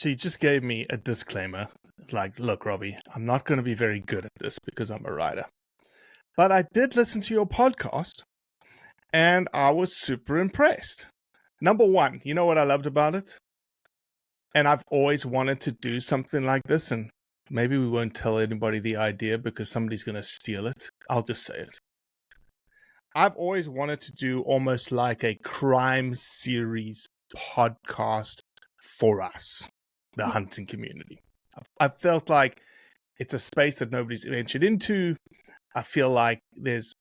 So you just gave me a disclaimer. Like, look, Robbie, I'm not going to be very good at this because I'm a writer. But I did listen to your podcast and I was super impressed. Number one, you know what I loved about it? And I've always wanted to do something like this, and maybe we won't tell anybody the idea because somebody's going to steal it. I'll just say it. I've always wanted to do almost like a crime series podcast for us, the hunting community. I've felt like it's a space that nobody's ventured into. I feel like there's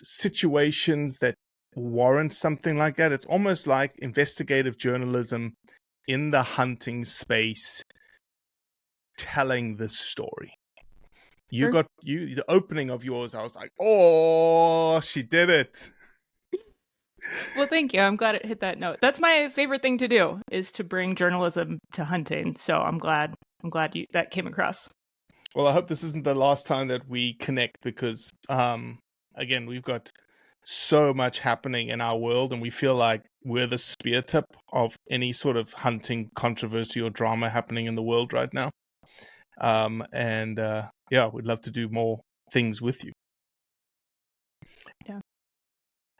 situations that warrant something like that. It's almost like investigative journalism in the hunting space telling this story. You Sure. got the opening of yours, I was like, oh, she did it. Well, thank you. I'm glad it hit that note. That's my favorite thing to do, is to bring journalism to hunting. So I'm glad that came across. Well, I hope this isn't the last time that we connect because, again, we've got so much happening in our world and we feel like we're the spear tip of any sort of hunting controversy or drama happening in the world right now. Yeah, we'd love to do more things with you. Yeah.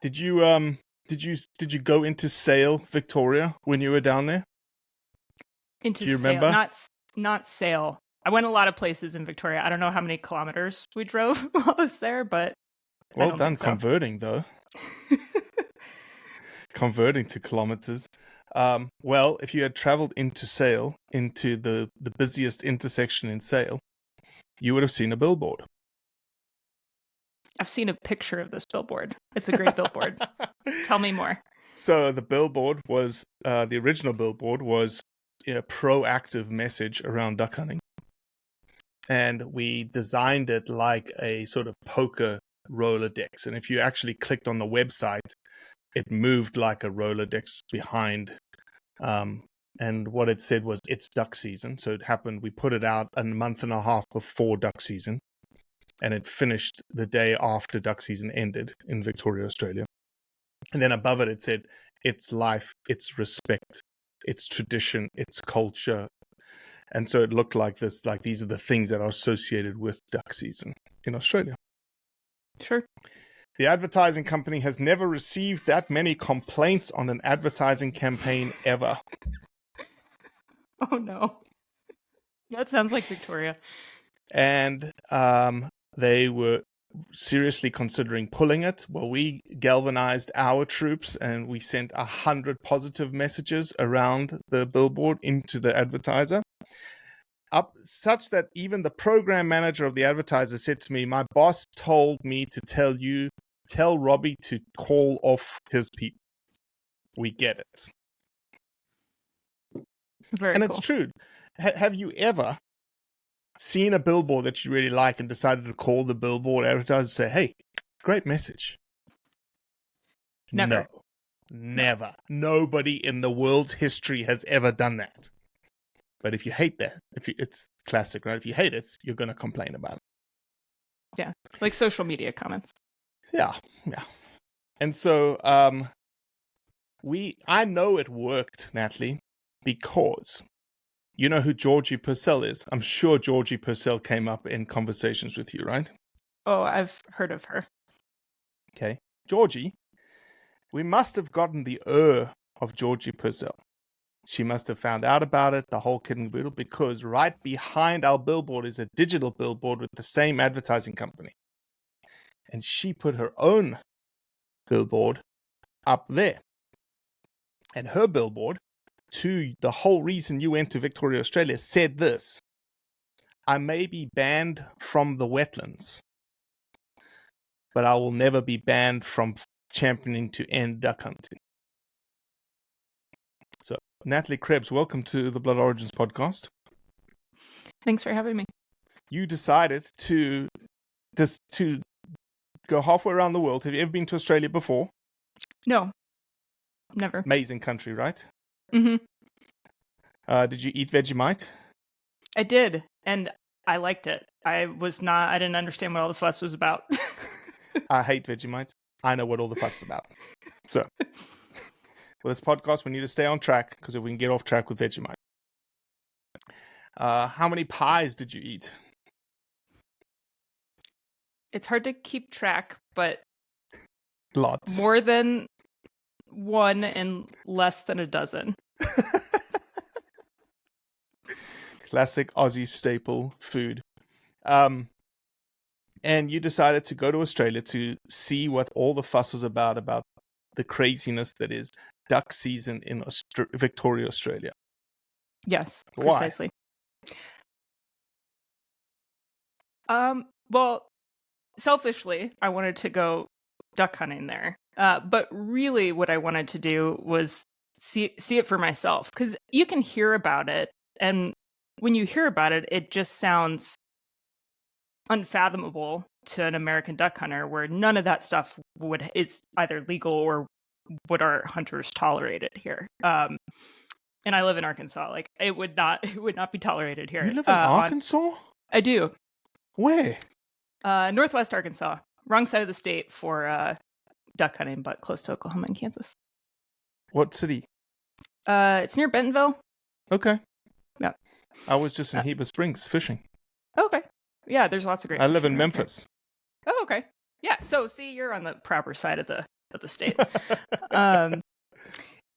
Did you go into Sail, Victoria, when you were down there? Into Do you Sail, remember? not Sail. I went a lot of places in Victoria. I don't know how many kilometers we drove while I was there, but Well I don't done think so. converting, though. Converting to kilometers. Well, if you had traveled into Sail, into the busiest intersection in Sail, you would have seen a billboard. I've seen a picture of this billboard. It's a great billboard. Tell me more. So the billboard was, the original billboard was a proactive message around duck hunting. And we designed it like a sort of poker Rolodex. And if you actually clicked on the website, it moved like a Rolodex behind. And what it said was, it's duck season. So it happened, we put it out a month and a half before duck season. And it finished the day after duck season ended in Victoria, Australia. And then above it, it said, it's life, it's respect, it's tradition, it's culture. And so it looked like this, like these are the things that are associated with duck season in Australia. Sure. The advertising company has never received that many complaints on an advertising campaign ever. Oh, no. That sounds like Victoria. And they were seriously considering pulling it. Well, we galvanized our troops and we sent 100 positive messages around the billboard into the advertiser. Up such that even the program manager of the advertiser said to me, my boss told me to tell Robbie to call off his people. We get it. Very And cool. it's true. Have you ever seen a billboard that you really like and decided to call the billboard advertiser and say, hey, great message? Never. No, never. Nobody in the world's history has ever done that. But if you hate that, it's classic, right? If you hate it, you're going to complain about it. Yeah, like social media comments. Yeah. And so I know it worked, Natalie, because you know who Georgie Purcell is. I'm sure Georgie Purcell came up in conversations with you, right? Oh, I've heard of her. Okay. Georgie, we must have gotten the of Georgie Purcell. She must have found out about it, the whole kit and caboodle, because right behind our billboard is a digital billboard with the same advertising company. And she put her own billboard up there. And her billboard, to the whole reason you went to Victoria, Australia, said this: I may be banned from the wetlands, but I will never be banned from championing to end duck hunting. So, Natalie Krebs, welcome to the Blood Origins podcast. Thanks for having me. You decided to go halfway around the world. Have you ever been to Australia before? No, never. Amazing country, right? Mm-hmm. Did you eat Vegemite? I did, and I liked it. I didn't understand what all the fuss was about. I hate Vegemite. I know what all the fuss is about. So, for this podcast, we need to stay on track, because if we can get off track with Vegemite. How many pies did you eat? It's hard to keep track, but Lots. more than one and less than a dozen. Classic Aussie staple food. And you decided to go to Australia to see what all the fuss was about the craziness that is duck season in Victoria, Australia. Yes, Why? precisely. Well, selfishly, I wanted to go duck hunting there. But really what I wanted to do was see it for myself, because you can hear about it, and when you hear about it, it just sounds unfathomable to an American duck hunter, where none of that stuff is either legal or would our hunters tolerate it here. And I live in Arkansas. Like, it would not be tolerated here. You live in Arkansas? I do. Where? Northwest Arkansas. Wrong side of the state for duck hunting, but close to Oklahoma and Kansas. What city? It's near Bentonville. Okay. Yeah. I was just in Heber Springs fishing. Okay. Yeah, there's lots of great. I live in Memphis. Oh, okay. Yeah. So see, you're on the proper side of the state.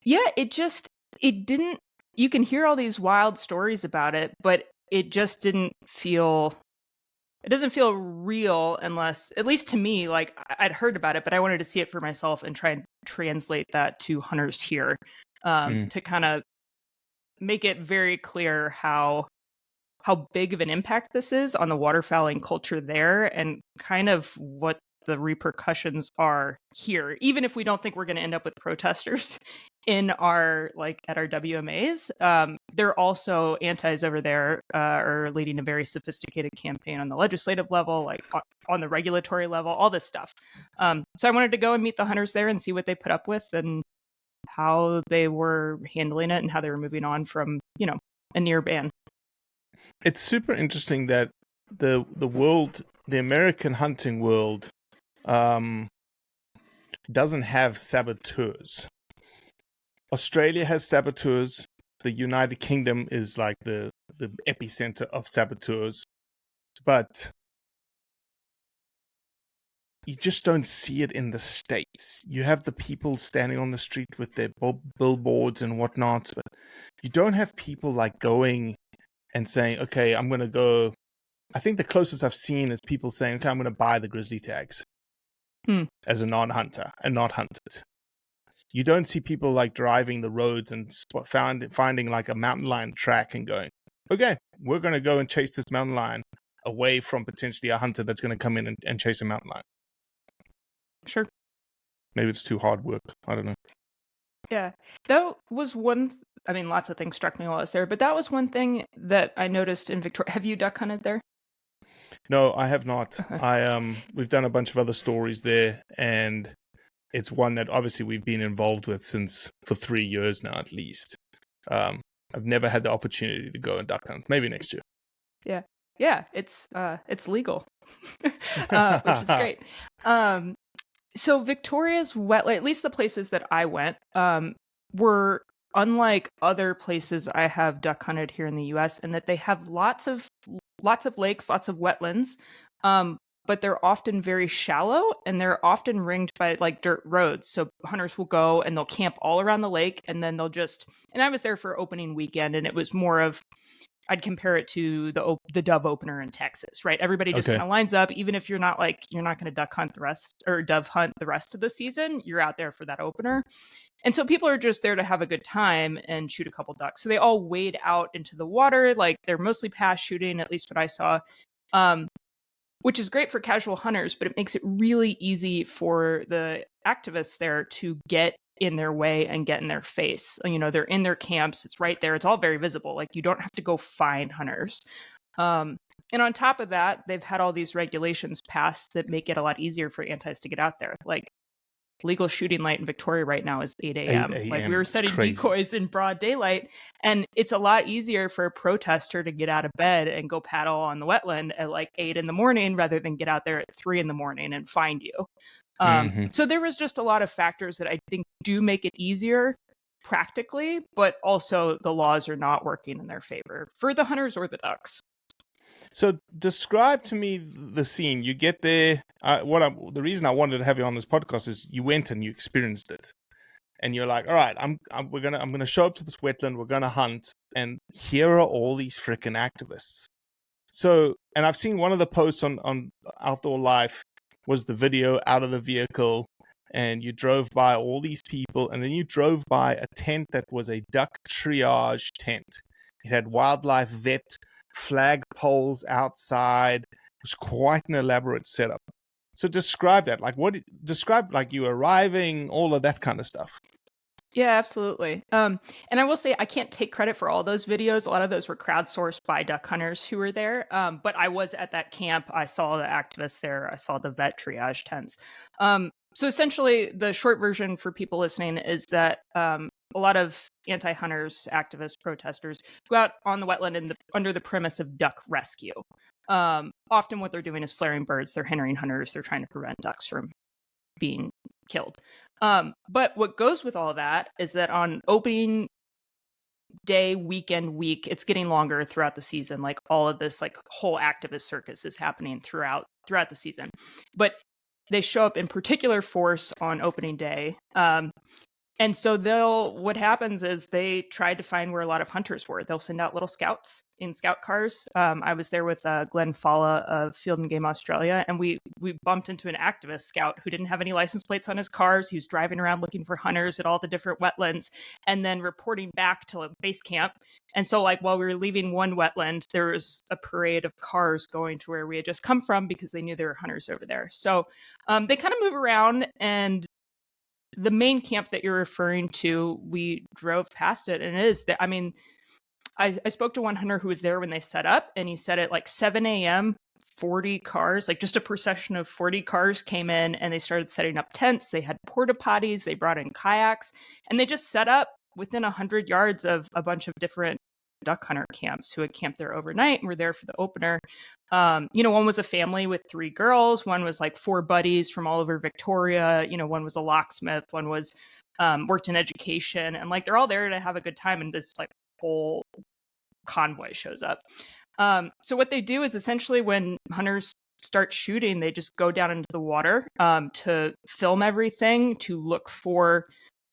Yeah, it didn't. You can hear all these wild stories about it, but it just didn't feel. It doesn't feel real unless, at least to me, like I'd heard about it, but I wanted to see it for myself and try and translate that to hunters here, to kind of make it very clear how big of an impact this is on the waterfowling culture there, and kind of what the repercussions are here, even if we don't think we're going to end up with protesters in our, like, at our WMAs. They're also antis over there, are leading a very sophisticated campaign on the legislative level, like on the regulatory level, all this stuff. So I wanted to go and meet the hunters there and see what they put up with and how they were handling it and how they were moving on from, a near ban. It's super interesting that the American hunting world, doesn't have saboteurs. Australia has saboteurs. The United Kingdom is like the epicenter of saboteurs, but you just don't see it in the States. You have the people standing on the street with their billboards and whatnot, but you don't have people like going and saying, okay, I'm going to go. I think the closest I've seen is people saying, okay, I'm going to buy the grizzly tags as a non-hunter and not hunt it. You don't see people like driving the roads and finding like a mountain lion track and going, okay, we're going to go and chase this mountain lion away from potentially a hunter that's going to come in and chase a mountain lion. Sure. Maybe it's too hard work. I don't know. Yeah. That was one. I mean, lots of things struck me while I was there, but that was one thing that I noticed in Victoria. Have you duck hunted there? No, I have not. We've done a bunch of other stories there, and it's one that obviously we've been involved with for 3 years now, at least. I've never had the opportunity to go and duck hunt. Maybe next year. Yeah, it's legal, which is great. So Victoria's wetland, at least the places that I went, were unlike other places I have duck hunted here in the U.S. in that they have lots of lakes, lots of wetlands, but they're often very shallow and they're often ringed by like dirt roads. So hunters will go and they'll camp all around the lake, and then they'll and I was there for opening weekend, and it was more of, I'd compare it to the dove opener in Texas, right? Everybody just kind of lines up, even if you're not going to duck hunt dove hunt the rest of the season, you're out there for that opener. And so people are just there to have a good time and shoot a couple ducks. So they all wade out into the water, like they're mostly pass shooting, at least what I saw, which is great for casual hunters, but it makes it really easy for the activists there to get in their way and get in their face. They're in their camps. It's right there. It's all very visible. Like, you don't have to go find hunters. And on top of that, they've had all these regulations passed that make it a lot easier for antis to get out there. Like, legal shooting light in Victoria right now is 8 a.m. Like, we were setting decoys in broad daylight, and it's a lot easier for a protester to get out of bed and go paddle on the wetland at like 8 in the morning rather than get out there at 3 in the morning and find you. So there was just a lot of factors that I think do make it easier practically, but also the laws are not working in their favor for the hunters or the ducks. So describe to me the scene. You get there. The reason I wanted to have you on this podcast is you went and you experienced it, and you're like, all right, I'm gonna show up to this wetland. We're gonna hunt, and here are all these freaking activists. So, and I've seen one of the posts on Outdoor Life was the video out of the vehicle, and you drove by all these people, and then you drove by a tent that was a duck triage tent. It had wildlife vet flag poles outside. It was quite an elaborate setup. So describe that. Describe like you arriving, all of that kind of stuff. Yeah, absolutely. And I will say I can't take credit for all those videos. A lot of those were crowdsourced by duck hunters who were there. But I was at that camp. I saw the activists there. I saw the vet triage tents. So essentially, the short version for people listening is that a lot of anti-hunters, activists, protesters go out on the wetland under the premise of duck rescue. Often what they're doing is flaring birds. They're hindering hunters. They're trying to prevent ducks from being killed. But what goes with all that is that on opening day, week, it's getting longer throughout the season. Like all of this, like whole activist circus is happening throughout the season. But they show up in particular force on opening day. And so what happens is they tried to find where a lot of hunters were. They'll send out little scouts in scout cars. I was there with Glenn Falla of Field and Game Australia, and we bumped into an activist scout who didn't have any license plates on his cars. He was driving around looking for hunters at all the different wetlands and then reporting back to a base camp. And so like while we were leaving one wetland, there was a parade of cars going to where we had just come from because they knew there were hunters over there. So they kind of move around, and the main camp that you're referring to, we drove past it, and it is that, I mean, I spoke to one hunter who was there when they set up, and he said at like 7 a.m., 40 cars, like just a procession of 40 cars came in, and they started setting up tents. They had porta potties, they brought in kayaks, and they just set up within 100 yards of a bunch of different duck hunter camps who had camped there overnight and were there for the opener. One was a family with 3 girls. One was like 4 buddies from all over Victoria. One was a locksmith. One was worked in education, and like they're all there to have a good time. And this like whole convoy shows up. So what they do is essentially when hunters start shooting, they just go down into the water to film everything, to look for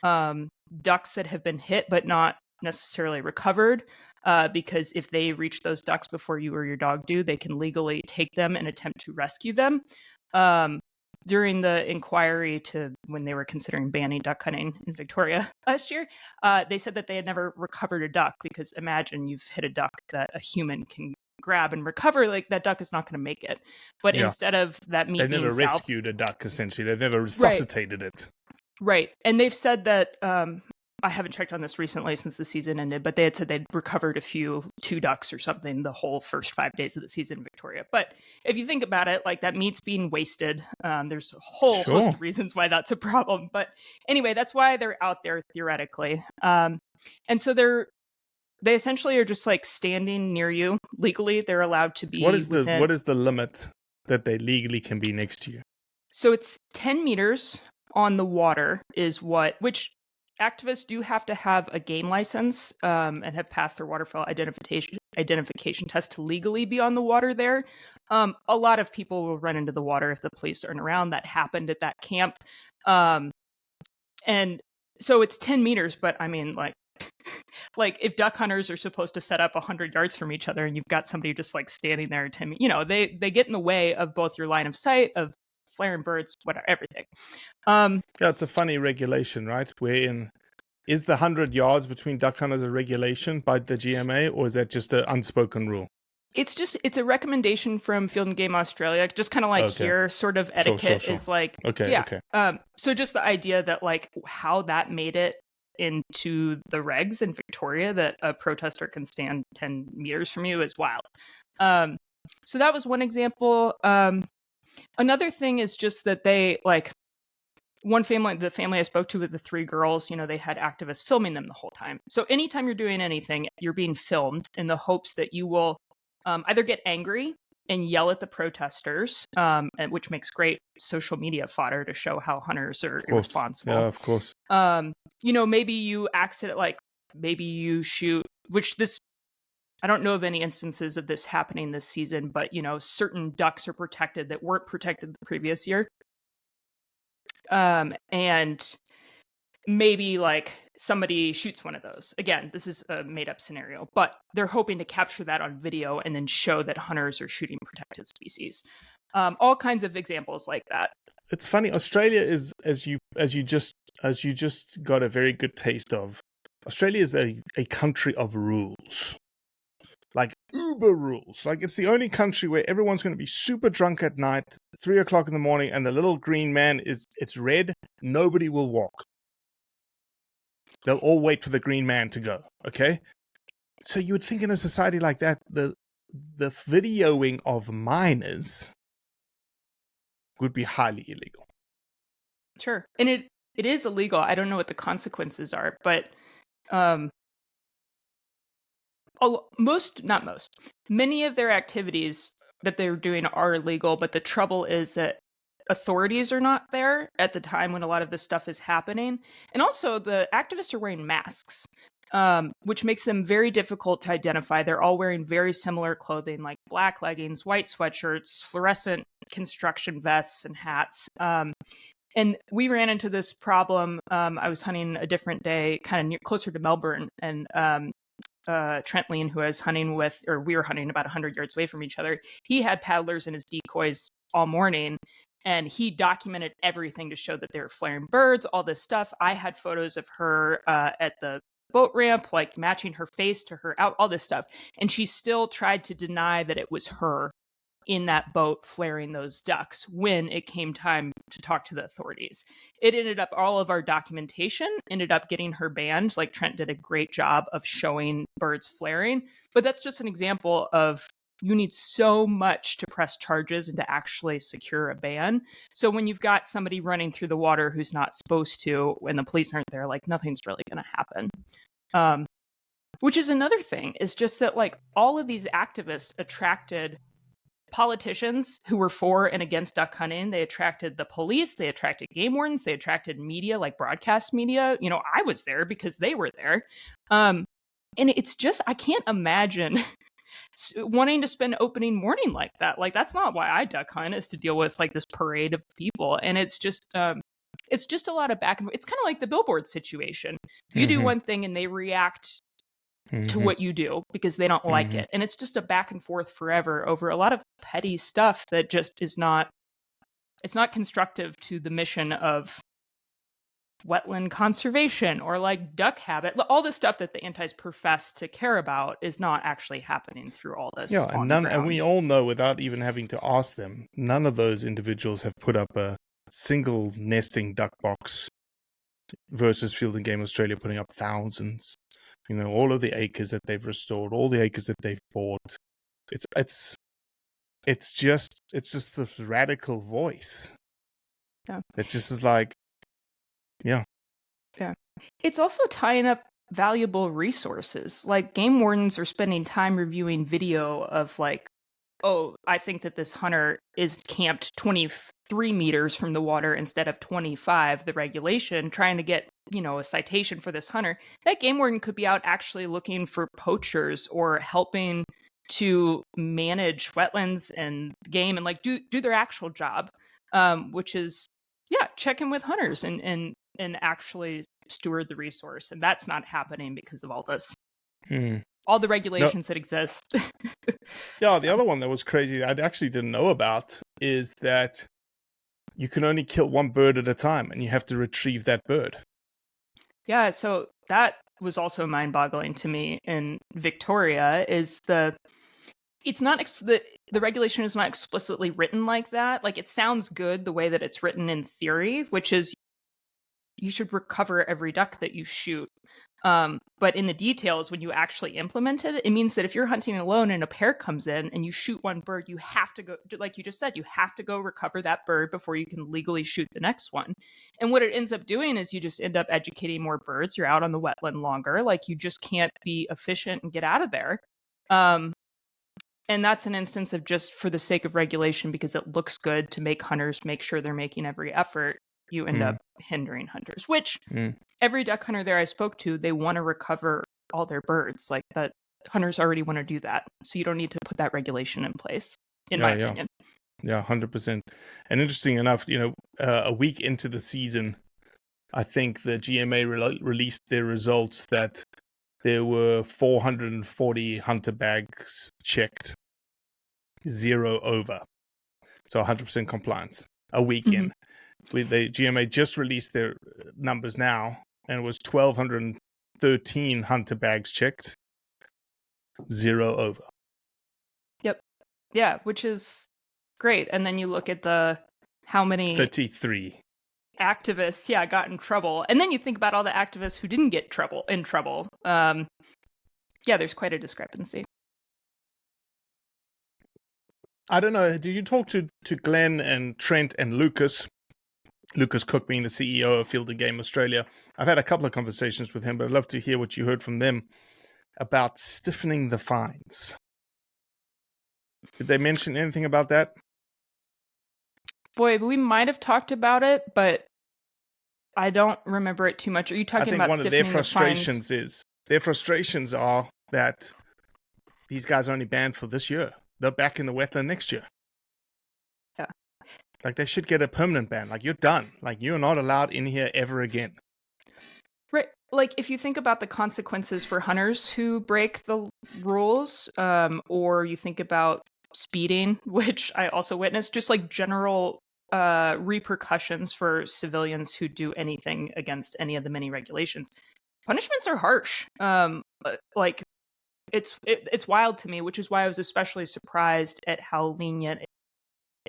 ducks that have been hit but not necessarily recovered. Because if they reach those ducks before you or your dog do, they can legally take them and attempt to rescue them. During the inquiry to when they were considering banning duck hunting in Victoria last year, they said that they had never recovered a duck, because imagine you've hit a duck that a human can grab and recover, like that duck is not going to make it. But instead of that meat they never rescued a duck, essentially. They've never resuscitated it. Right. And they've said that I haven't checked on this recently since the season ended, but they had said they'd recovered 2 ducks or something the whole first 5 days of the season in Victoria. But if you think about it, like that meat's being wasted. There's a whole host of reasons why that's a problem. But anyway, that's why they're out there theoretically. And so they essentially are just like standing near you. Legally, they're allowed to be. What is the limit that they legally can be next to you? So it's 10 meters on the water which activists do have to have a game license and have passed their waterfowl identification test to legally be on the water there. A lot of people will run into the water if the police aren't around. That happened at that camp. And so it's 10 meters, but I mean, like if duck hunters are supposed to set up 100 yards from each other and you've got somebody just like standing there at 10 meters, they get in the way of both your line of sight, of flaring birds, whatever, everything. It's a funny regulation, right? Is the 100 yards between duck hunters a regulation by the GMA, or is that just an unspoken rule? It's a recommendation from Field and Game Australia, just kind of like here, sort of etiquette sure. Is like, okay. So just the idea that like how that made it into the regs in Victoria, that a protester can stand 10 meters from you, is wild. So that was one example. Another thing is just that they like the family I spoke to with the 3 girls, they had activists filming them the whole time. So anytime you're doing anything, you're being filmed in the hopes that you will either get angry and yell at the protesters, which makes great social media fodder to show how hunters are irresponsible. Yeah, of course. maybe you maybe you shoot, which this, I don't know of any instances of this happening this season, but certain ducks are protected that weren't protected the previous year. And maybe somebody shoots one of those. Again, this is a made up scenario, but they're hoping to capture that on video and then show that hunters are shooting protected species. All kinds of examples like that. It's funny. Australia is, as you just got a very good taste of. Australia is a country of rules, like uber rules. Like, it's the only country where everyone's going to be super drunk at night, 3 o'clock in the morning, and the little green man it's red. Nobody will walk. They'll all wait for the green man to go. Okay, so you would think in a society like that, the videoing of minors would be highly illegal. Sure, and it is illegal. I don't know what the consequences are, but many of their activities that they're doing are illegal, but the trouble is that authorities are not there at the time when a lot of this stuff is happening. And also the activists are wearing masks, which makes them very difficult to identify. They're all wearing very similar clothing, like black leggings, white sweatshirts, fluorescent construction vests, and hats. And we ran into this problem. I was hunting a different day, kind of closer to Melbourne, and Trent Lean, who I was hunting with, or we were hunting about 100 yards away from each other, he had paddlers in his decoys all morning, and he documented everything to show that they were flaring birds, all this stuff. I had photos of her at the boat ramp, matching her face to her out, all this stuff. And she still tried to deny that it was her in that boat flaring those ducks when it came time to talk to the authorities. It ended up, all of our documentation ended up getting her banned. Trent did a great job of showing birds flaring. But that's just an example of, you need so much to press charges and to actually secure a ban. So when you've got somebody running through the water who's not supposed to, when the police aren't there, nothing's really going to happen. Which is another thing, is just that all of these activists attracted politicians who were for and against duck hunting. They attracted the police, they attracted game wardens, they attracted media, broadcast media. I was there because they were there. And it's just, I can't imagine wanting to spend opening morning like that. That's not why I duck hunt, is to deal with this parade of people. And it's just a lot of back and forth. It's kind of like the billboard situation. You do one thing and they react to what you do because they don't like it. And it's just a back and forth forever over a lot of petty stuff that just is not, it's not constructive to the mission of wetland conservation or duck habit. All the stuff that the antis profess to care about is not actually happening through all this. Yeah, and we all know, without even having to ask them, none of those individuals have put up a single nesting duck box versus Field and Game Australia putting up thousands. All of the acres that they've restored, all the acres that they've bought. It's just this radical voice. Yeah. That just is yeah. Yeah. It's also tying up valuable resources. Game wardens are spending time reviewing video of oh, I think that this hunter is camped 23 meters from the water instead of 25, the regulation, trying to get, a citation for this hunter. That game warden could be out actually looking for poachers or helping to manage wetlands and game and do their actual job, which is, check in with hunters and actually steward the resource. And that's not happening because of all this. All the regulations that exist. Yeah, the other one that was crazy that I actually didn't know about is that you can only kill one bird at a time and you have to retrieve that bird. Yeah, so that was also mind-boggling to me in Victoria, is it's not the regulation is not explicitly written like that. It sounds good the way that it's written in theory, which is you should recover every duck that you shoot. But in the details, when you actually implement it, it means that if you're hunting alone and a pair comes in and you shoot one bird, you have to go, like you just said, you have to go recover that bird before you can legally shoot the next one. And what it ends up doing is you just end up educating more birds. You're out on the wetland longer. You just can't be efficient and get out of there. And that's an instance of just for the sake of regulation, because it looks good to make hunters make sure they're making every effort. You end up hindering hunters, which every duck hunter there I spoke to, they want to recover all their birds. Like that, hunters already want to do that. So you don't need to put that regulation in place, in my opinion. Yeah, 100%. And interesting enough, a week into the season, I think the GMA released their results that there were 440 hunter bags checked, 0 over. So 100% compliance a week in. The GMA just released their numbers now, and it was 1,213 hunter bags checked, 0 over. Yep. Yeah, which is great. And then you look at how many 33 activists, got in trouble. And then you think about all the activists who didn't get in trouble. There's quite a discrepancy. I don't know. Did you talk to Glenn and Trent and Lucas? Lucas Cook being the CEO of Field and Game Australia. I've had a couple of conversations with him, but I'd love to hear what you heard from them about stiffening the fines. Did they mention anything about that? Boy, we might have talked about it, but I don't remember it too much. Are you talking about stiffening the fines? I think one of their frustrations are that these guys are only banned for this year. They're back in the wetland next year. Yeah. Like, they should get a permanent ban. Like, you're done. Like, you're not allowed in here ever again. Right. Like, if you think about the consequences for hunters who break the rules, or you think about speeding, which I also witnessed, just like general repercussions for civilians who do anything against any of the many regulations. Punishments are harsh. Like, it's wild to me, which is why I was especially surprised at how lenient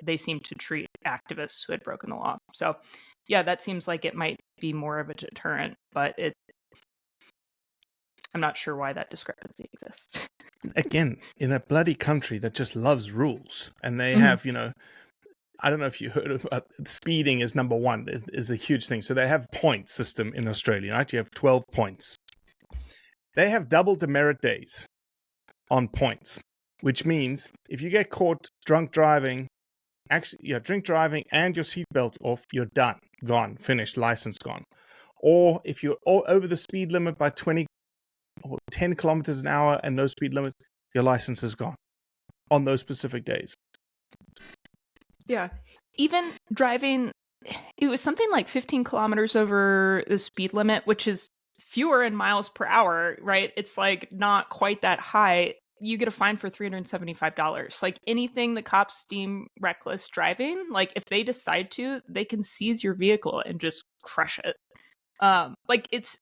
they seemed to treat activists who had broken the law. So, yeah, that seems like it might be more of a deterrent, but I'm not sure why that discrepancy exists. Again, in a bloody country that just loves rules, and they have, I don't know if you heard about speeding is number one, is a huge thing. So they have point system in Australia, right? You have 12 points. They have double demerit days on points, which means if you get caught drink driving and your seatbelt off, you're done, gone, finished, license gone. Or if you're over the speed limit by 20 or 10 kilometers an hour and no speed limit, your license is gone on those specific days. Yeah. Even driving, it was something like 15 kilometers over the speed limit, which is fewer in miles per hour, right? It's like not quite that high. You get a fine for $375. Like, anything the cops deem reckless driving, like if they decide to, they can seize your vehicle and just crush it. Like it's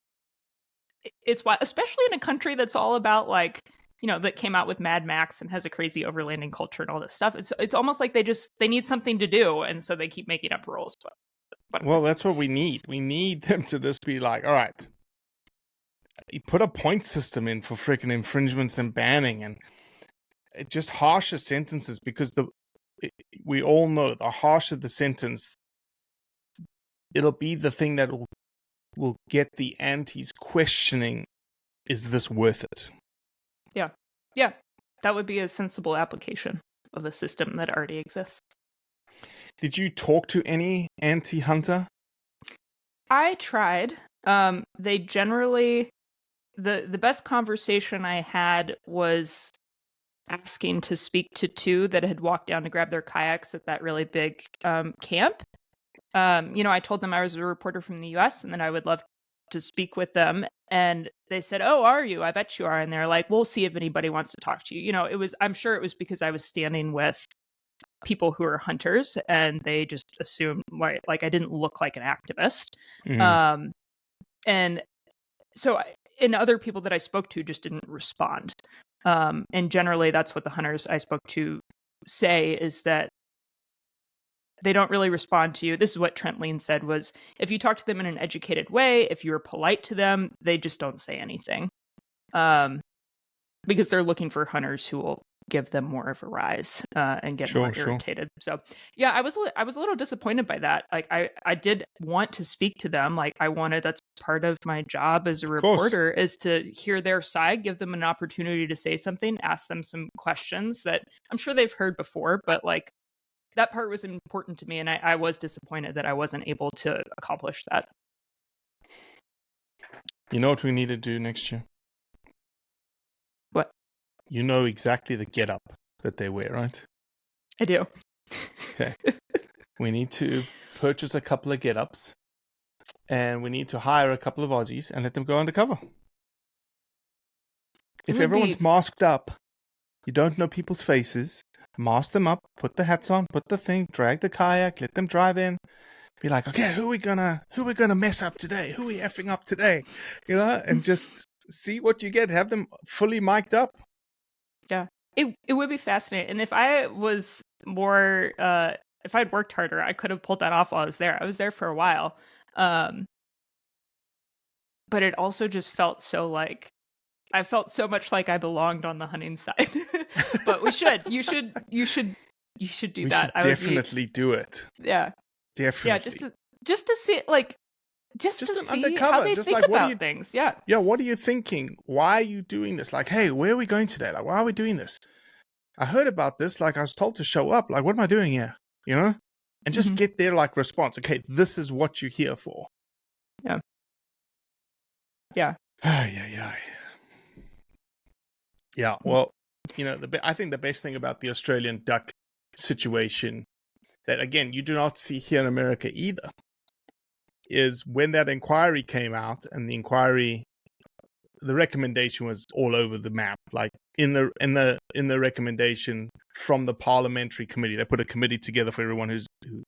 wild, especially in a country that's all about, like, that came out with Mad Max and has a crazy overlanding culture and all this stuff. It's almost like they need something to do, and so they keep making up rules. But well, that's what we need. We need them to just be like, all right, you put a point system in for freaking infringements and banning, and just harsher sentences, because we all know the harsher the sentence, it'll be the thing that will get the antis questioning, is this worth it? Yeah, that would be a sensible application of a system that already exists. Did you talk to any anti-hunter? I tried. They generally, the best conversation I had was asking to speak to two that had walked down to grab their kayaks at that really big camp. I told them I was a reporter from the US and that I would love to speak with them. And they said, "Oh, are you? I bet you are." And they're like, "We'll see if anybody wants to talk to you." I'm sure it was because I was standing with people who are hunters, and they just assumed like I didn't look like an activist. Mm-hmm. And so, and other people that I spoke to just didn't respond. And generally, that's what the hunters I spoke to say, is that they don't really respond to you. This is what Trent Lean said, was if you talk to them in an educated way, if you're polite to them, they just don't say anything. Because they're looking for hunters who will give them more of a rise and get more irritated. So yeah, I was a little disappointed by that. Like I did want to speak to them. Like that's part of my job as a reporter, is to hear their side, give them an opportunity to say something, ask them some questions that I'm sure they've heard before, but like that part was important to me, and I was disappointed that I wasn't able to accomplish that. You know what we need to do next year? What? You know exactly the get-up that they wear, right? I do. Okay. We need to purchase a couple of get-ups, and we need to hire a couple of Aussies and let them go undercover. If everyone's masked up, you don't know people's faces, mask them up, put the hats on, put the thing, drag the kayak, let them drive in. Be like, okay, who are we gonna mess up today? Who are we effing up today? You know, and just see what you get. Have them fully mic'd up. Yeah, it would be fascinating. And if I was more, if I'd worked harder, I could have pulled that off while I was there. I was there for a while, but it also just felt so like I felt so much like I belonged on the hunting side. But we should, you should do we that. Should definitely do it. Yeah. Definitely. Yeah, just to see, like, just to see undercover, how they just think like, about things. Yeah. Yeah, what are you thinking? Why are you doing this? Like, hey, where are we going today? Like, why are we doing this? I heard about this. Like, I was told to show up. Like, what am I doing here? You know? And just get their, like, response. Okay, this is what you're here for. Yeah. Yeah. Yeah, well, you know, I think the best thing about the Australian duck situation that, again, you do not see here in America either, is when that inquiry came out, and the recommendation was all over the map. Like in the recommendation from the parliamentary committee, they put a committee together for everyone who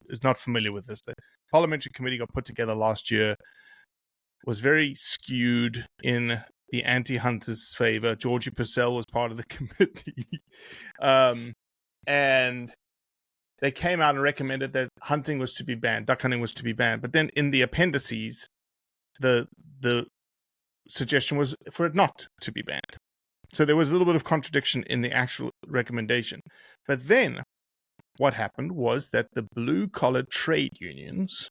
is not familiar with this. The parliamentary committee got put together last year, was very skewed in the anti-hunters' favor. Georgie Purcell was part of the committee, and they came out and recommended that hunting was to be banned, duck hunting was to be banned. But then in the appendices, the suggestion was for it not to be banned. So there was a little bit of contradiction in the actual recommendation. But then what happened was that the blue-collar trade unions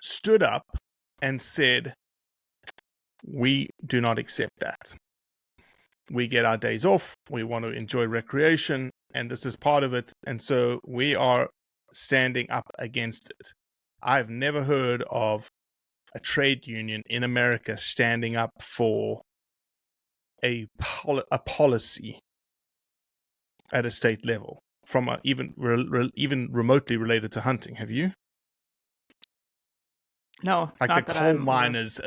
stood up and said, we do not accept that. We get our days off. We want to enjoy recreation, and this is part of it. And so we are standing up against it. I've never heard of a trade union in America standing up for a policy at a state level from even remotely related to hunting. Have you? No, like not the that coal miners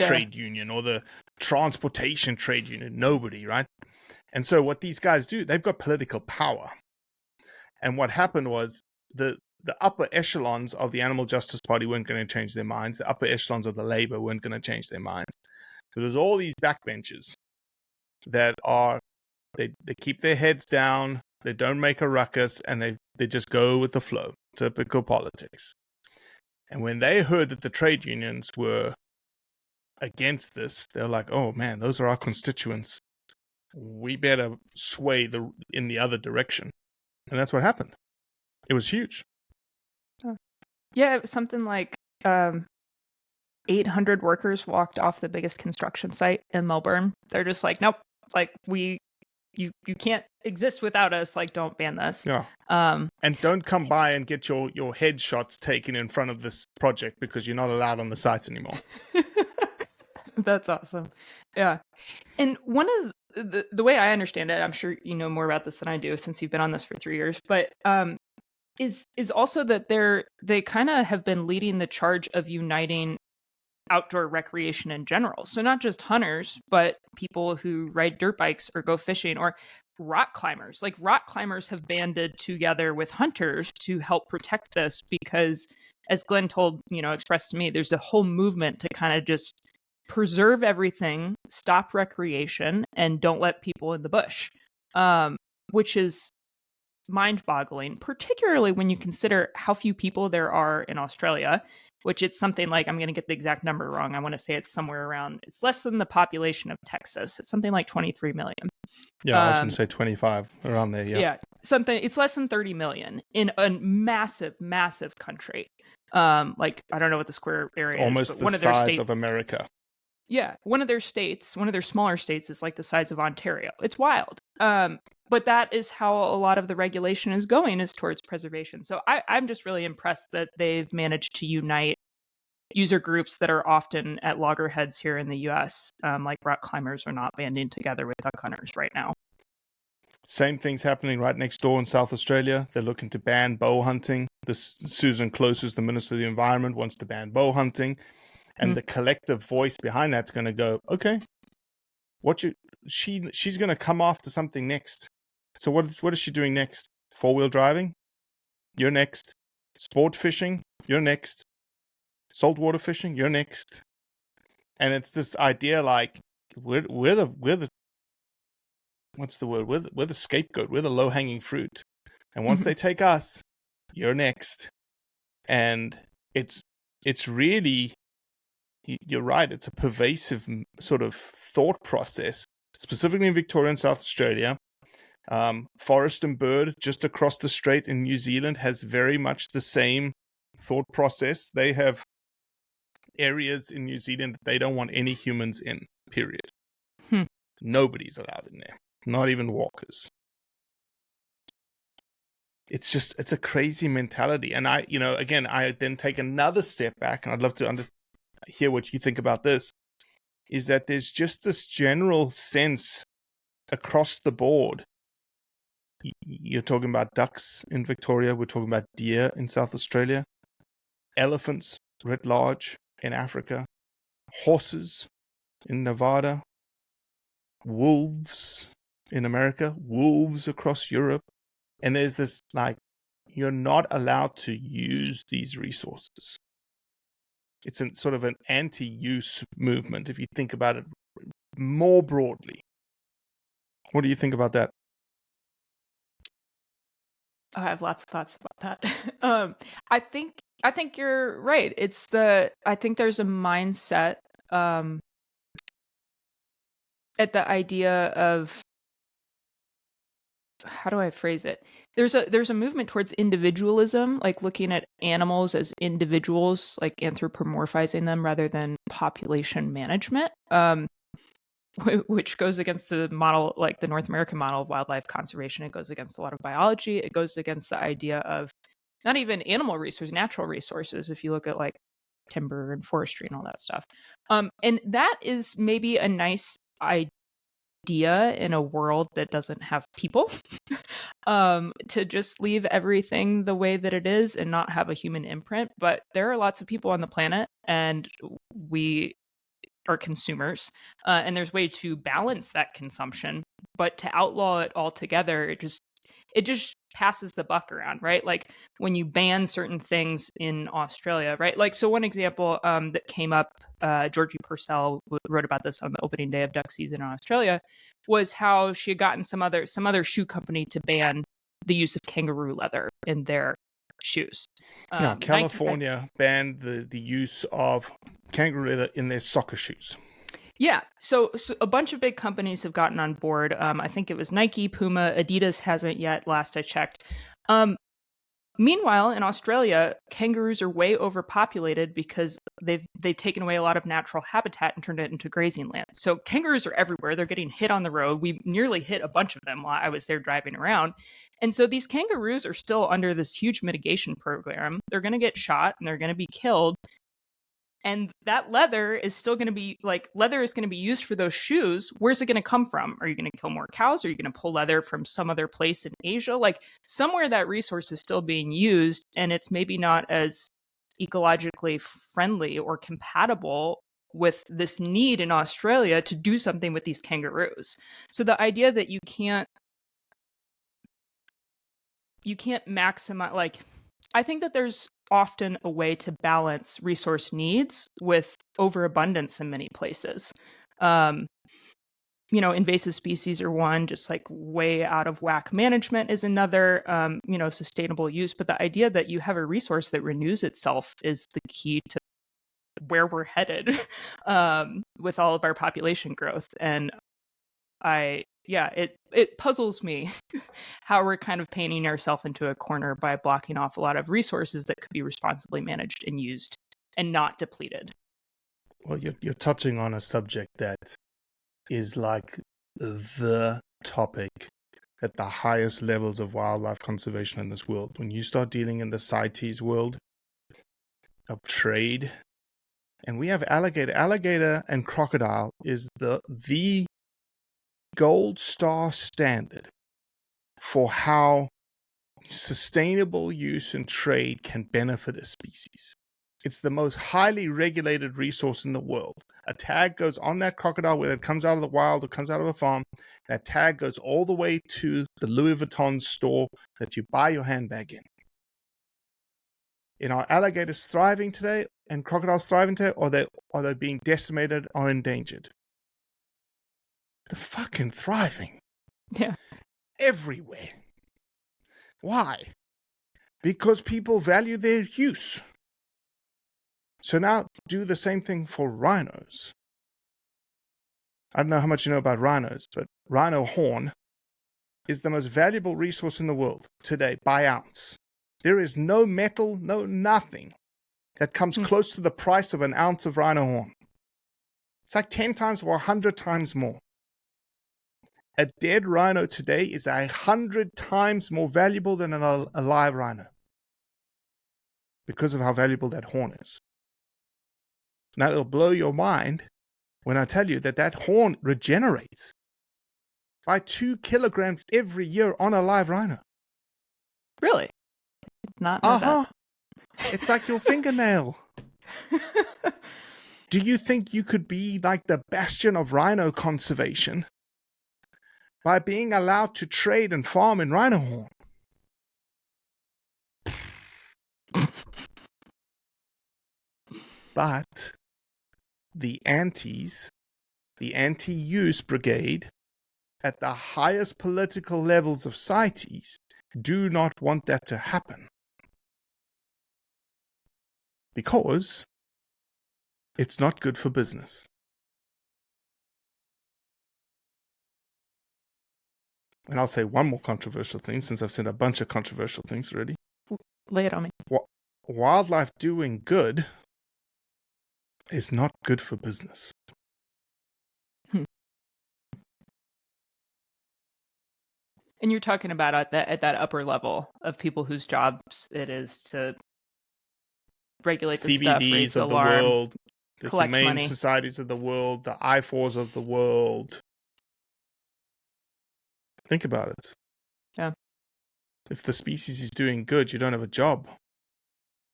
trade union or the transportation trade union. Nobody, right? And so what these guys do, they've got political power. And what happened was the upper echelons of the Animal Justice Party weren't going to change their minds. The upper echelons of the Labour weren't going to change their minds. So there's all these backbenchers that are, they keep their heads down, they don't make a ruckus, and they just go with the flow. Typical politics. And when they heard that the trade unions were against this, they're like, oh man, those are our constituents. We better sway in the other direction. And that's what happened. It was huge. Yeah, it was something like 800 workers walked off the biggest construction site in Melbourne. They're just like, nope, like you can't exist without us. Like, don't ban this. Yeah. And don't come by and get your headshots taken in front of this project because you're not allowed on the site anymore. That's awesome. Yeah. And one of the way I understand it, I'm sure you know more about this than I do since you've been on this for 3 years, but is also that they kind of have been leading the charge of uniting outdoor recreation in general. So not just hunters, but people who ride dirt bikes or go fishing or rock climbers. Like rock climbers have banded together with hunters to help protect this because, as Glenn expressed to me, there's a whole movement to kind of just preserve everything, stop recreation, and don't let people in the bush, which is mind-boggling, particularly when you consider how few people there are in Australia, which it's something like, I'm going to get the exact number wrong. I want to say it's less than the population of Texas. It's something like 23 million. Yeah, I was going to say 25, around there, yeah. Yeah, it's less than 30 million in a massive, massive country. Like, I don't know what the square area Almost is, but the one of their size states, of America. Yeah, one of their smaller states is like the size of Ontario. It's wild. but that is how a lot of the regulation is going, is towards preservation. So I'm just really impressed that they've managed to unite user groups that are often at loggerheads here in the U.S. Like rock climbers are not banding together with duck hunters right now. Same thing's happening right next door in South Australia. They're looking to ban bow hunting. Susan Close, who's the Minister of the Environment, wants to ban bow hunting. And the collective voice behind that's going to go, okay, she's going to come after something next. So what is she doing next? 4-wheel driving? You're next. Sport fishing? You're next. Saltwater fishing? You're next. And it's this idea like we're the what's the word? We're the scapegoat. We're the low-hanging fruit. And once they take us, you're next. And it's really, you're right, it's a pervasive sort of thought process, specifically in Victoria and South Australia. Forest and Bird, just across the strait in New Zealand, has very much the same thought process. They have areas in New Zealand that they don't want any humans in, period. Nobody's allowed in there, not even walkers. It's a crazy mentality. And I then take another step back, and I'd love to hear what you think about this, is that there's just this general sense across the board. You're talking about ducks in Victoria. We're talking about deer in South Australia, elephants writ large in Africa, horses in Nevada, wolves in America, wolves across Europe. And there's this, like, you're not allowed to use these resources. It's sort of an anti-use movement, if you think about it more broadly. What do you think about that? I have lots of thoughts about that. I think you're right. I think there's a mindset at the idea of, how do I phrase it? There's a movement towards individualism, like looking at animals as individuals, like anthropomorphizing them rather than population management, which goes against the model, like the North American model of wildlife conservation. It goes against a lot of biology. It goes against the idea of not even animal resources, natural resources, if you look at like timber and forestry and all that stuff. And that is maybe a nice idea in a world that doesn't have people, to just leave everything the way that it is and not have a human imprint. But there are lots of people on the planet, and we are consumers, and there's way to balance that consumption. But to outlaw it altogether, it just passes the buck around, right? Like when you ban certain things in Australia, right? Like, so one example that came up, Georgie Purcell wrote about this on the opening day of duck season in Australia, was how she had gotten some other shoe company to ban the use of kangaroo leather in their shoes. California banned the use of kangaroo leather in their soccer shoes. Yeah, so a bunch of big companies have gotten on board. I think it was Nike, Puma, Adidas hasn't yet, last I checked. Meanwhile, in Australia, kangaroos are way overpopulated because they've taken away a lot of natural habitat and turned it into grazing land. So kangaroos are everywhere. They're getting hit on the road. We nearly hit a bunch of them while I was there driving around. And so these kangaroos are still under this huge mitigation program. They're going to get shot and they're going to be killed. And that leather is still going to be used for those shoes. Where's it going to come from? Are you going to kill more cows? Are you going to pull leather from some other place in Asia? Like somewhere that resource is still being used, and it's maybe not as ecologically friendly or compatible with this need in Australia to do something with these kangaroos. So the idea that you can't maximize, like, I think that there's often a way to balance resource needs with overabundance in many places. Invasive species are one, just like way out of whack management is another, sustainable use. But the idea that you have a resource that renews itself is the key to where we're headed with all of our population growth. And it puzzles me how we're kind of painting ourselves into a corner by blocking off a lot of resources that could be responsibly managed and used and not depleted. Well, you're touching on a subject that is like the topic at the highest levels of wildlife conservation in this world. When you start dealing in the CITES world of trade, and we have alligator and crocodile is the gold star standard for how sustainable use and trade can benefit a species. It's the most highly regulated resource in the world. A tag goes on that crocodile, whether it comes out of the wild or comes out of a farm. That tag goes all the way to the Louis Vuitton store that you buy your handbag in. Are alligators thriving today and crocodiles thriving today, or are they being decimated or endangered? They're fucking thriving. Yeah. Everywhere. Why? Because people value their use. So now do the same thing for rhinos. I don't know how much you know about rhinos, but rhino horn is the most valuable resource in the world today by ounce. There is no metal, no nothing that comes close to the price of an ounce of rhino horn. It's like 10 times or 100 times more. A dead rhino today is 100 times more valuable than a live rhino because of how valuable that horn is. Now, it'll blow your mind when I tell you that horn regenerates by 2 kilograms every year on a live rhino. Really? Not know that. It's like your fingernail. Do you think you could be like the bastion of rhino conservation by being allowed to trade and farm in rhino horn? But the anti-use brigade at the highest political levels of CITES do not want that to happen. Because it's not good for business. And I'll say one more controversial thing, since I've said a bunch of controversial things already. Lay it on me. Wildlife doing good is not good for business. And you're talking about at that upper level of people whose jobs it is to regulate the stuff, raise CBDs of alarm, the world, the collect humane money. societies of the world, the I4s of the world. Think about it. Yeah. If the species is doing good, you don't have a job.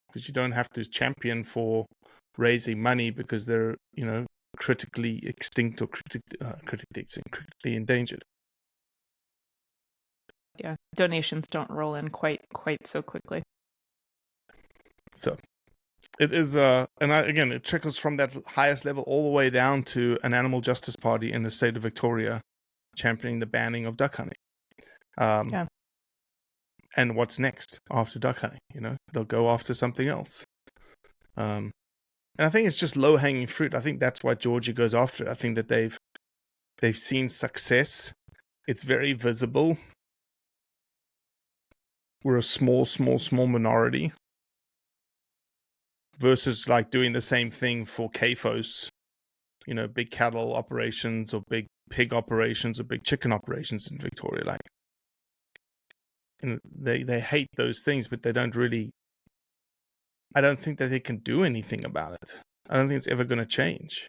Because you don't have to champion for raising money because they're, critically extinct or critically endangered. Yeah, donations don't roll in quite so quickly. So it is, again, it trickles from that highest level all the way down to an animal justice party in the state of Victoria championing the banning of duck hunting. Yeah. And what's next after duck hunting? They'll go after something else. And I think it's just low hanging fruit. I think that's why Georgia goes after it. I think that they've seen success. It's very visible. We're a small minority versus like doing the same thing for CAFOs, big cattle operations or big pig operations or big chicken operations in Victoria. Like, they hate those things, but they don't really. I don't think that they can do anything about it. I don't think it's ever going to change.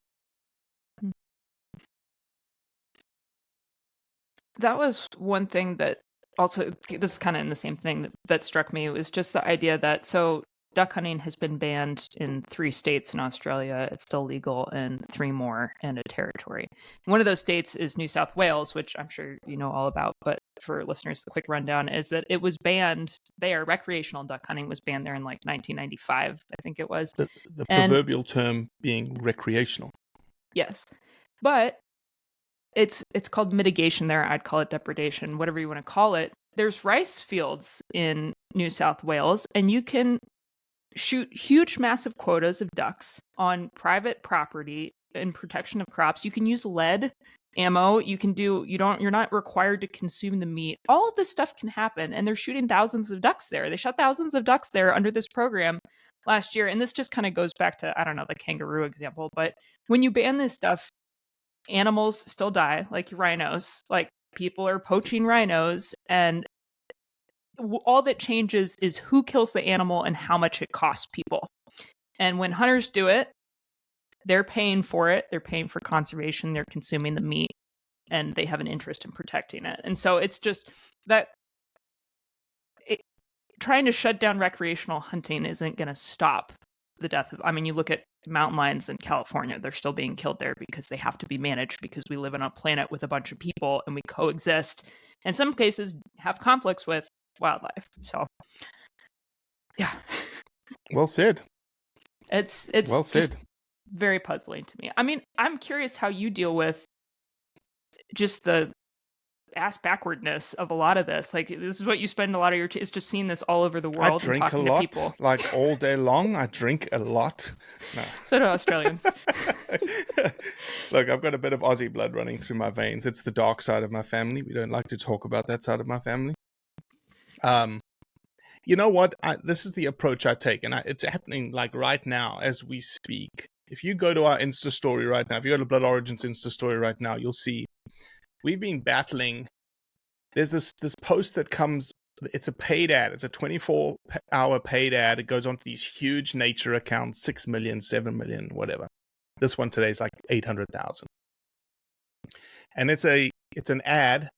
That was one thing that also, this is kind of in the same thing that struck me. It was just the idea that, so duck hunting has been banned in 3 states in Australia. It's still legal in 3 more and a territory. One of those states is New South Wales, which I'm sure you know all about. But for listeners, the quick rundown is that it was banned there. Recreational duck hunting was banned there in like 1995, I think it was. The proverbial term being recreational. Yes. But it's called mitigation there. I'd call it depredation, whatever you want to call it. There's rice fields in New South Wales, and you can shoot huge, massive quotas of ducks on private property in protection of crops. You can use lead ammo. You're not required to consume the meat. All of this stuff can happen, and they're shooting thousands of ducks there. They shot thousands of ducks there under this program last year, and this just kind of goes back to, I don't know, the kangaroo example. But when you ban this stuff, animals still die, like rhinos. Like people are poaching rhinos, and all that changes is who kills the animal and how much it costs people. And when hunters do it, they're paying for it. They're paying for conservation. They're consuming the meat, and they have an interest in protecting it. And so it's just that trying to shut down recreational hunting isn't going to stop the death of, I mean, you look at mountain lions in California, they're still being killed there because they have to be managed, because we live on a planet with a bunch of people and we coexist. In some cases, have conflicts with wildlife. So, yeah. Well said. It's well said. Just very puzzling to me. I mean, I'm curious how you deal with just the ass backwardness of a lot of this. Like, this is what you spend a lot of your is just seeing this all over the world. I drink and talking a lot, to people. like all day long. I drink a lot. No. So do Australians. Look, I've got a bit of Aussie blood running through my veins. It's the dark side of my family. We don't like to talk about that side of my family. You know what? This is the approach I take, and it's happening like right now as we speak. If you go to our Insta story right now, if you go to Blood Origins Insta story right now, you'll see we've been battling. There's this post that comes. It's a paid ad. It's a 24-hour paid ad. It goes on to these huge nature accounts, 6 million, 7 million, whatever. This one today is like 800,000. And it's an ad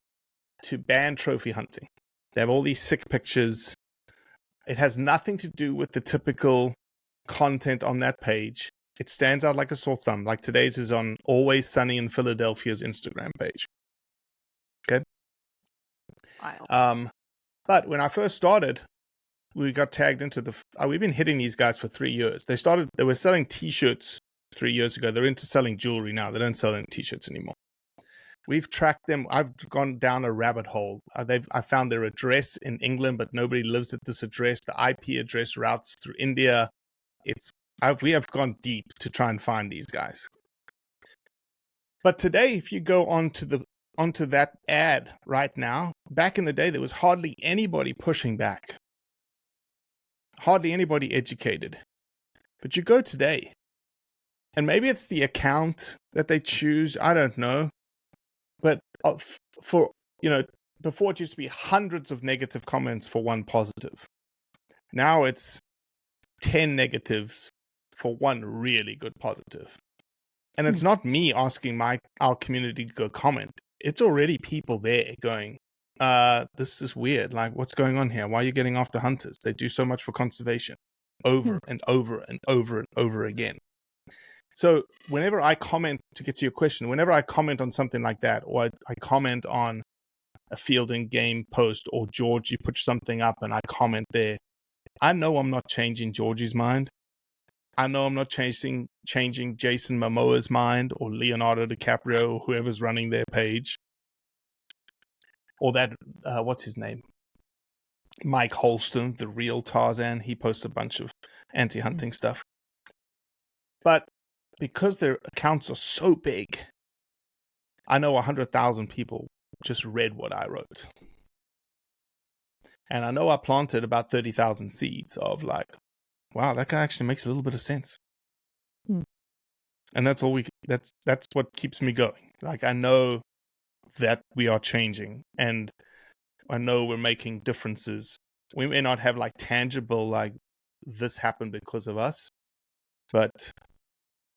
to ban trophy hunting. They have all these sick pictures. It has nothing to do with the typical content on that page. It stands out like a sore thumb. Like today's is on Always Sunny in Philadelphia's Instagram page. Okay. Wow. But when I first started, we got tagged into we've been hitting these guys for 3 years. They were selling t-shirts 3 years ago. They're into selling jewelry now. They don't sell any t-shirts anymore. We've tracked them. I've gone down a rabbit hole. I found their address in England, but nobody lives at this address. The IP address routes through India. We have gone deep to try and find these guys. But today, if you go onto that ad right now, back in the day, there was hardly anybody pushing back. Hardly anybody educated. But you go today, and maybe it's the account that they choose. I don't know. But before it used to be hundreds of negative comments for one positive. Now it's 10 negatives for one really good positive. And it's not me asking our community to go comment. It's already people there going, this is weird. Like, what's going on here? Why are you getting after hunters? They do so much for conservation. Over and over and over and over again. So whenever I comment, to get to your question, whenever I comment on something like that, or I comment on a field and game post, or George, you put something up and I comment there, I know I'm not changing Georgie's mind. I know I'm not changing Jason Momoa's mind, or Leonardo DiCaprio, or whoever's running their page. Or that, what's his name? Mike Holston, the real Tarzan. He posts a bunch of anti-hunting stuff. But because their accounts are so big, I know 100,000 people just read what I wrote. And I know I planted about 30,000 seeds of like, wow, that guy actually makes a little bit of sense. And that's what keeps me going. Like, I know that we are changing, and I know we're making differences. We may not have like tangible, like this happened because of us, but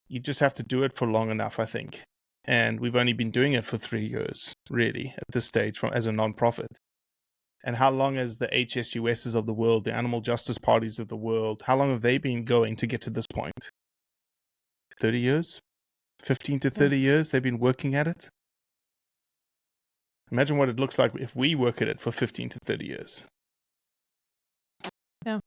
you just have to do it for long enough, I think. And we've only been doing it for 3 years, really, at this stage, as a non-profit. And how long has the HSUSs of the world, the animal justice parties of the world, how long have they been going to get to this point? 30 years? 15 to 30 years they've been working at it? Imagine what it looks like if we work at it for 15 to 30 years. Yeah.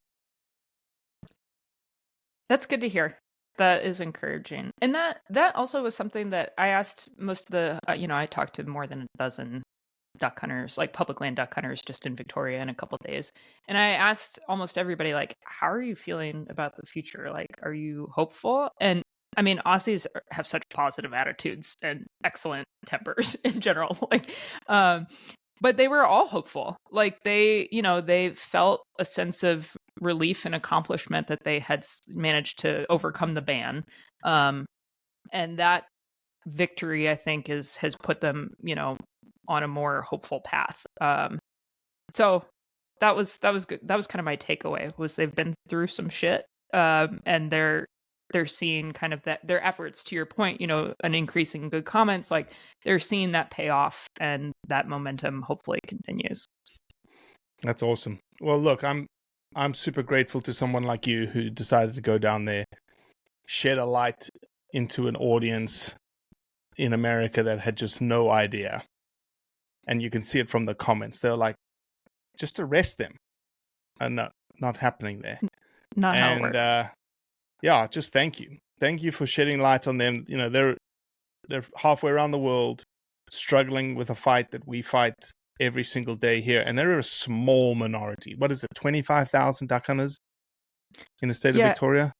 That's good to hear. That is encouraging. And that also was something that I asked most of the, I talked to more than a dozen duck hunters, like public land duck hunters just in Victoria in a couple of days. And I asked almost everybody, like, how are you feeling about the future? Like, are you hopeful? And I mean, Aussies have such positive attitudes and excellent tempers in general. Like, but they were all hopeful. Like they felt a sense of relief and accomplishment that they had managed to overcome the ban. And that victory, I think, has put them, on a more hopeful path. So that was good. That was kind of my takeaway, was they've been through some shit, and they're seeing kind of that their efforts, to your point, an increase in good comments, like they're seeing that pay off, and that momentum hopefully continues. That's awesome. Well, look, I'm super grateful to someone like you who decided to go down there, shed a light into an audience in America that had just no idea. And you can see it from the comments. They're like, just arrest them. And no, not happening there. Not how it works. Yeah, just thank you. Thank you for shedding light on them. They're halfway around the world struggling with a fight that we fight every single day here. And they're a small minority. What is it, 25,000 duck hunters in the state of Victoria?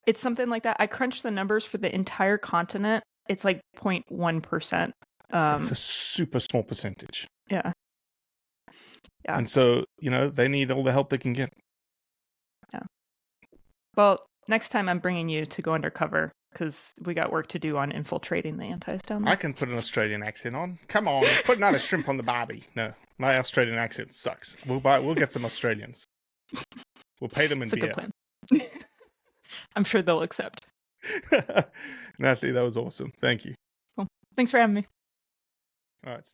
It's something like that. I crunched the numbers for the entire continent. It's like 0.1%. It's a super small percentage. Yeah. And so, they need all the help they can get. Yeah. Well, next time I'm bringing you to go undercover, because we got work to do on infiltrating the Antis down there. I can put an Australian accent on. Come on, put another shrimp on the barbie. No, my Australian accent sucks. We'll get some Australians. We'll pay them in beer. It's a good plan. I'm sure they'll accept. Natalie, that was awesome. Thank you. Well, thanks for having me. All right, Steph.